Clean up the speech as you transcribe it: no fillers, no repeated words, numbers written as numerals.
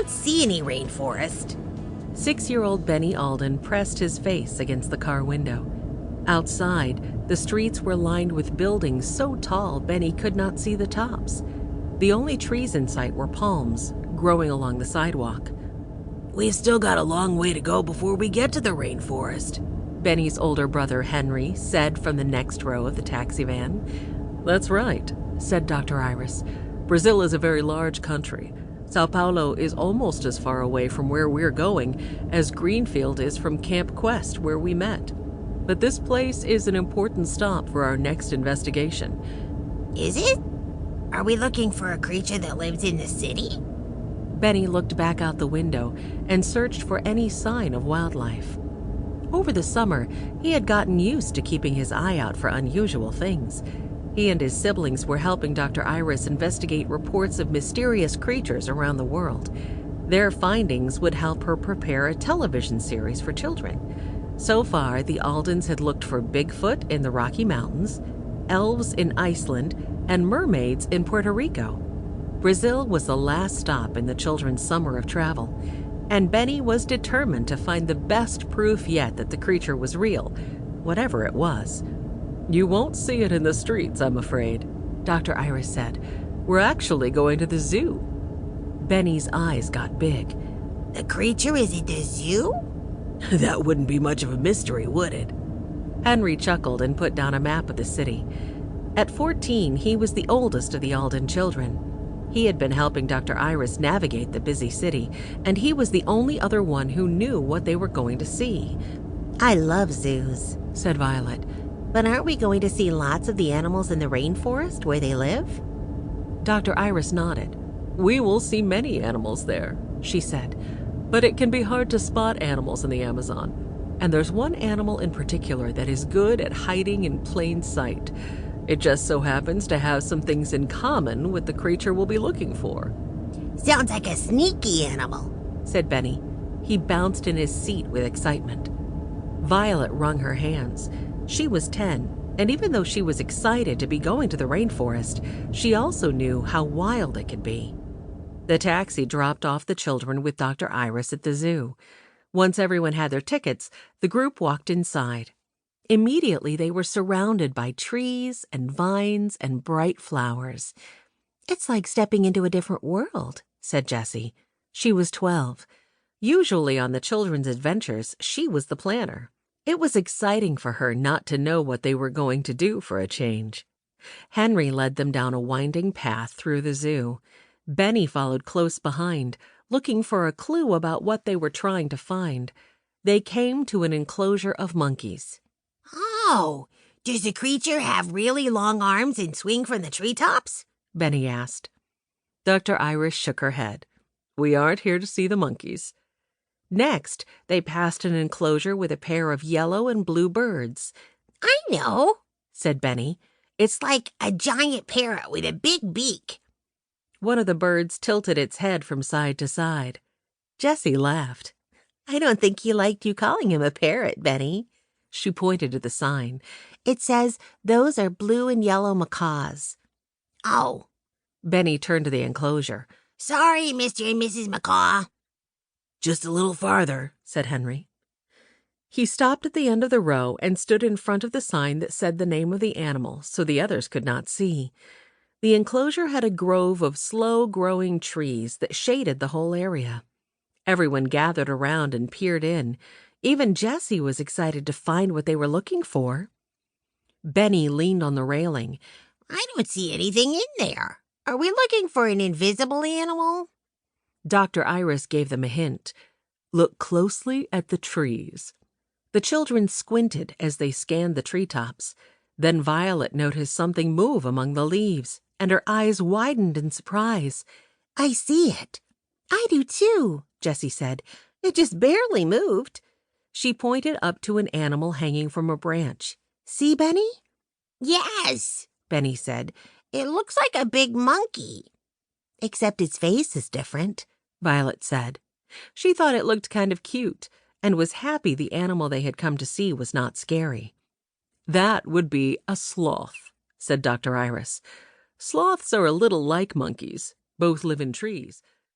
don't see any rainforest." 6-year-old Benny Alden pressed his face against the car window. Outside, the streets were lined with buildings so tall Benny could not see the tops. The only trees in sight were palms, growing along the sidewalk. "We've still got a long way to go before we get to the rainforest," Benny's older brother Henry said from the next row of the taxi van. "That's right," said Dr. Iris. "Brazil is a very large country. Sao Paulo is almost as far away from where we're going as Greenfield is from Camp Quest, where we met. But this place is an important stop for our next investigation." "Is it? Are we looking for a creature that lives in the city?" Benny looked back out the window and searched for any sign of wildlife. Over the summer, he had gotten used to keeping his eye out for unusual things. He and his siblings were helping Dr. Iris investigate reports of mysterious creatures around the world. Their findings would help her prepare a television series for children. So far, the Aldens had looked for Bigfoot in the Rocky Mountains, elves in Iceland, and mermaids in Puerto Rico. Brazil was the last stop in the children's summer of travel, and Benny was determined to find the best proof yet that the creature was real, whatever it was. "You won't see it in the streets, I'm afraid," Dr. Iris said. "We're actually going to the zoo." Benny's eyes got big. "The creature is at the zoo? That wouldn't be much of a mystery, would it?" Henry chuckled and put down a map of the city. At 14, he was the oldest of the Alden children. He had been helping Dr. Iris navigate the busy city, and he was the only other one who knew what they were going to see. "I love zoos," said Violet. "But aren't we going to see lots of the animals in the rainforest where they live?" Dr. Iris nodded. "We will see many animals there," she said. "But it can be hard to spot animals in the Amazon. And there's one animal in particular that is good at hiding in plain sight. It just so happens to have some things in common with the creature we'll be looking for." "Sounds like a sneaky animal," said Benny. He bounced in his seat with excitement. Violet wrung her hands. She was 10, and even though she was excited to be going to the rainforest, she also knew how wild it could be. The taxi dropped off the children with Dr. Iris at the zoo. Once everyone had their tickets, the group walked inside. Immediately, they were surrounded by trees and vines and bright flowers. "It's like stepping into a different world," said Jessie. She was 12. Usually on the children's adventures, she was the planner. It was exciting for her not to know what they were going to do for a change. Henry led them down a winding path through the zoo. Benny followed close behind, looking for a clue about what they were trying to find. They came to an enclosure of monkeys. "Oh, does the creature have really long arms and swing from the treetops?" Benny asked. Dr. Iris shook her head. "We aren't here to see the monkeys." Next, they passed an enclosure with a pair of yellow and blue birds. "I know," said Benny. "It's like a giant parrot with a big beak." One of the birds tilted its head from side to side. Jessie laughed. "I don't think he liked you calling him a parrot, Benny." She pointed to the sign. "It says those are blue and yellow macaws." "Oh." Benny turned to the enclosure. "Sorry, Mr. and Mrs. Macaw." "Just a little farther," said Henry. He stopped at the end of the row and stood in front of the sign that said the name of the animal so the others could not see. The enclosure had a grove of slow-growing trees that shaded the whole area. Everyone gathered around and peered in. Even Jessie was excited to find what they were looking for. Benny leaned on the railing. "I don't see anything in there. Are we looking for an invisible animal?" Dr. Iris gave them a hint. "Look closely at the trees." The children squinted as they scanned the treetops. Then Violet noticed something move among the leaves, and her eyes widened in surprise. "I see it." "I do too," Jessie said. "It just barely moved." She pointed up to an animal hanging from a branch. "See, Benny?" "Yes," Benny said. "It looks like a big monkey." "Except its face is different," Violet said. She thought it looked kind of cute and was happy the animal they had come to see was not scary. "That would be a sloth," said Dr. Iris. "Sloths are a little like monkeys. Both live in trees,